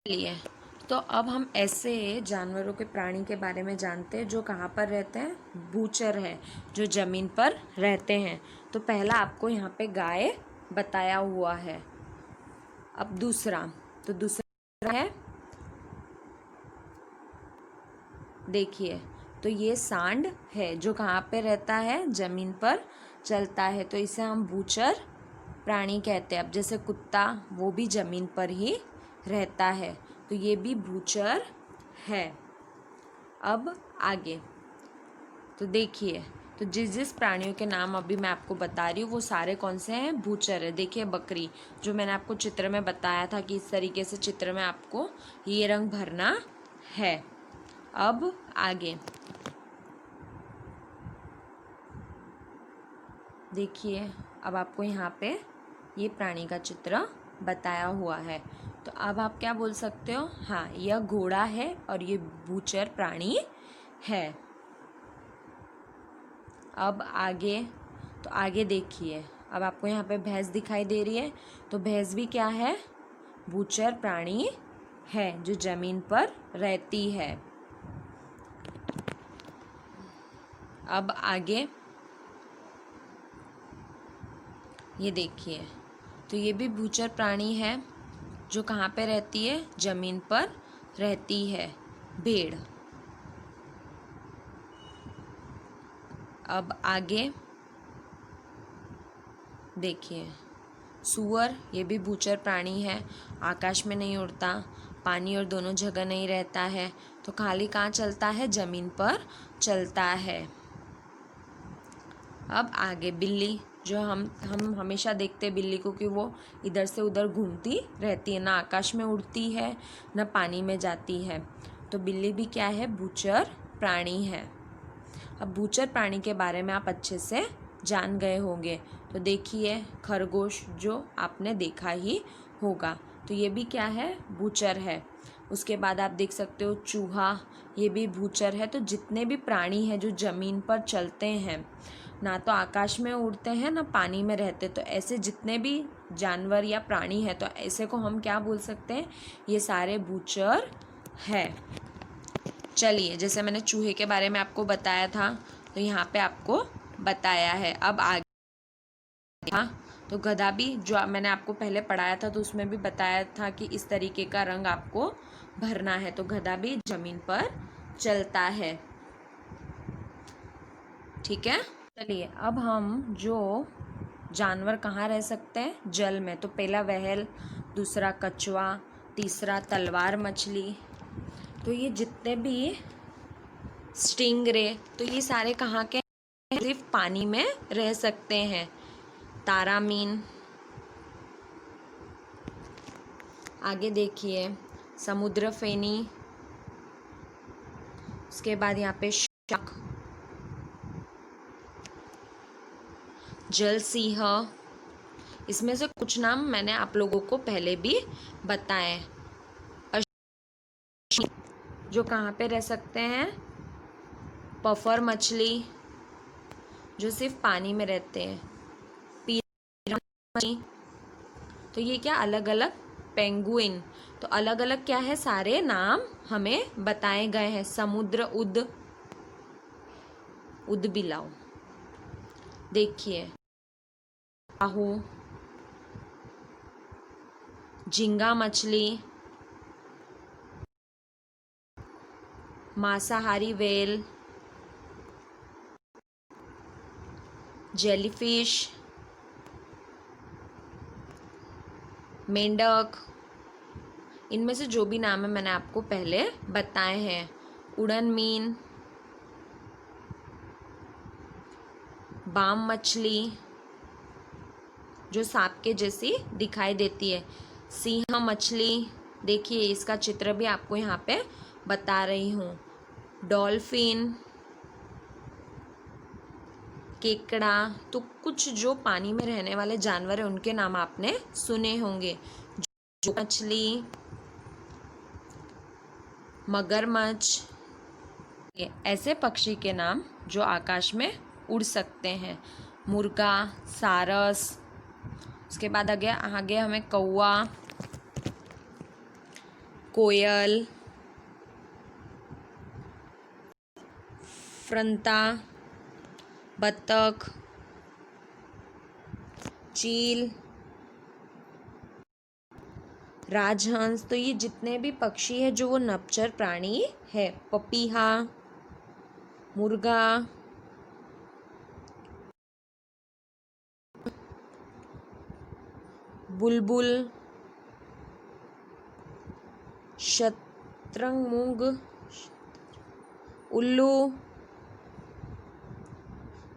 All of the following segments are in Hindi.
लिए तो अब हम ऐसे जानवरों के प्राणी के बारे में जानते हैं जो कहाँ पर रहते हैं। भूचर है, जो ज़मीन पर रहते हैं। तो पहला आपको यहाँ पे गाय बताया हुआ है। अब दूसरा है, देखिए, तो ये सांड है जो कहाँ पे रहता है, ज़मीन पर चलता है, तो इसे हम भूचर प्राणी कहते हैं। अब जैसे कुत्ता, वो भी ज़मीन पर ही रहता है, तो ये भी भूचर है। अब आगे तो देखिए, तो जिस जिस प्राणियों के नाम अभी मैं आपको बता रही हूँ वो सारे कौन से हैं, भूचर है। देखिए बकरी, जो मैंने आपको चित्र में बताया था कि इस तरीके से चित्र में आपको ये रंग भरना है। अब आगे देखिए, अब आपको यहाँ पे ये प्राणी का चित्र बताया हुआ है, तो अब आप क्या बोल सकते हो, हाँ यह घोड़ा है और ये भूचर प्राणी है। अब आगे, तो आगे देखिए, अब आपको यहाँ पे भैंस दिखाई दे रही है, तो भैंस भी क्या है, भूचर प्राणी है जो जमीन पर रहती है। अब आगे ये देखिए, तो ये भी भूचर प्राणी है जो कहाँ पे रहती है, जमीन पर रहती है, भेड़। अब आगे देखिए, सूअर, ये भी भूचर प्राणी है, आकाश में नहीं उड़ता, पानी और दोनों जगह नहीं रहता है, तो खाली कहाँ चलता है, जमीन पर चलता है। अब आगे बिल्ली, जो हम हमेशा देखते हैं बिल्ली को कि वो इधर से उधर घूमती रहती है, ना आकाश में उड़ती है ना पानी में जाती है, तो बिल्ली भी क्या है, भूचर प्राणी है। अब भूचर प्राणी के बारे में आप अच्छे से जान गए होंगे, तो देखिए खरगोश, जो आपने देखा ही होगा, तो ये भी क्या है, भूचर है। उसके बाद आप देख सकते हो चूहा, ये भी भूचर है। तो जितने भी प्राणी हैं जो ज़मीन पर चलते हैं, ना तो आकाश में उड़ते हैं ना पानी में रहते, तो ऐसे जितने भी जानवर या प्राणी हैं, तो ऐसे को हम क्या बोल सकते हैं, ये सारे भूचर है। चलिए, जैसे मैंने चूहे के बारे में आपको बताया था, तो यहाँ पे आपको बताया है। अब आगे, हाँ, तो गधा भी, जो मैंने आपको पहले पढ़ाया था, तो उसमें भी बताया था कि इस तरीके का रंग आपको भरना है, तो गधा भी जमीन पर चलता है। ठीक है, चलिए अब हम जो जानवर कहाँ रह सकते हैं, जल में, तो पहला व्हेल, दूसरा कछुआ, तीसरा तलवार मछली। तो ये जितने भी स्टिंगरे, तो ये सारे कहाँ के, सिर्फ पानी में रह सकते हैं। तारामीन, आगे देखिए समुद्र फेनी, उसके बाद यहाँ पे शार्क, जल सिंह, इसमें से कुछ नाम मैंने आप लोगों को पहले भी बताए। जो कहाँ पे रह सकते हैं, पफर मछली, जो सिर्फ पानी में रहते हैं। पीरा मछली, तो ये क्या, अलग अलग। पेंगुइन, तो अलग अलग क्या है, सारे नाम हमें बताए गए हैं। समुद्र उद, उदबिलाव, देखिए आहू, झींगा मछली, मांसाहारी व्हेल, जेलीफिश, मेंढक, इनमें से जो भी नाम है मैंने आपको पहले बताए हैं। उड़न मीन, बाम मछली, जो सांप के जैसी दिखाई देती है। सिंह मछली, देखिए इसका चित्र भी आपको यहाँ पे बता रही हूँ। डॉल्फिन, केकड़ा, तो कुछ जो पानी में रहने वाले जानवर हैं उनके नाम आपने सुने होंगे। जो मछली, मगरमच्छ, ऐसे पक्षी के नाम जो आकाश में उड़ सकते हैं। मुर्गा, सारस, उसके बाद आगे हमें कौवा, कोयल, फ्रंता, बतख, चील, राजहंस। तो ये जितने भी पक्षी है जो वो नभचर प्राणी है। पपीहा, मुर्गा, बुलबुल, शतरंग, उल्लू,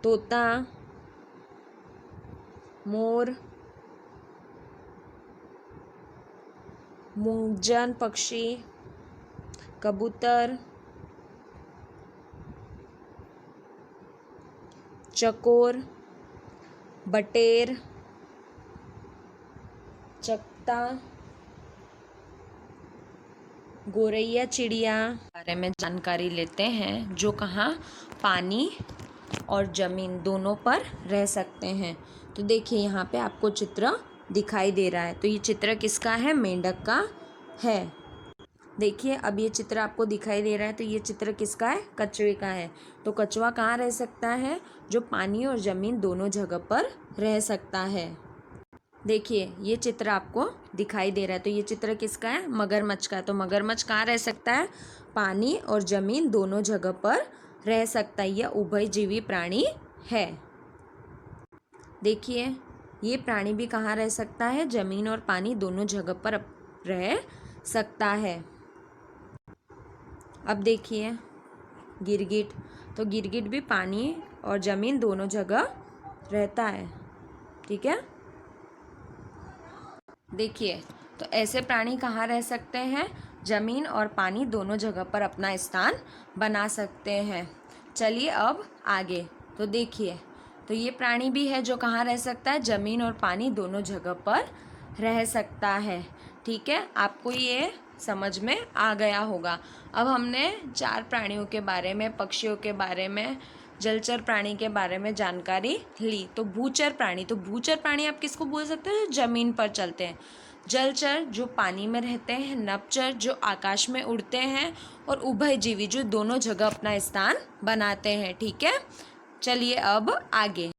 तोता, मोर, मूंगजन पक्षी, कबूतर, चकोर, बटेर, चकता, गोरैया चिड़िया बारे में जानकारी लेते हैं, जो कहाँ पानी और ज़मीन दोनों पर रह सकते हैं। तो देखिए यहाँ पे आपको चित्र दिखाई दे रहा है। तो ये चित्र किसका है? मेंढक का है। देखिए अब ये चित्र आपको दिखाई दे रहा है, तो ये चित्र किसका है? कछुए का है। तो कछुआ कहाँ रह सकता है? जो पानी और ज़मीन दोनों जगह पर रह सकता है। देखिए ये चित्र आपको दिखाई दे रहा है, तो ये चित्र किसका है? मगरमच्छ का। तो मगरमच्छ कहाँ रह सकता है? पानी और ज़मीन दोनों जगह पर रह सकता है। यह उभयजीवी प्राणी है। देखिए ये प्राणी भी कहाँ रह सकता है? ज़मीन और पानी दोनों जगह पर रह सकता है। अब देखिए गिरगिट। तो गिरगिट भी पानी और ज़मीन दोनों जगह रहता है। ठीक है। देखिए तो ऐसे प्राणी कहाँ रह सकते हैं? ज़मीन और पानी दोनों जगह पर अपना स्थान बना सकते हैं। चलिए अब आगे। तो देखिए तो ये प्राणी भी है जो कहाँ रह सकता है? ज़मीन और पानी दोनों जगह पर रह सकता है। ठीक है, आपको ये समझ में आ गया होगा। अब हमने 4 प्राणियों के बारे में, पक्षियों के बारे में, जलचर प्राणी के बारे में जानकारी ली। तो भूचर प्राणी, तो भूचर प्राणी आप किसको बोल सकते हैं? ज़मीन पर चलते हैं। जलचर जो पानी में रहते हैं, नभचर जो आकाश में उड़ते हैं, और उभयजीवी जो दोनों जगह अपना स्थान बनाते हैं। ठीक है, चलिए अब आगे।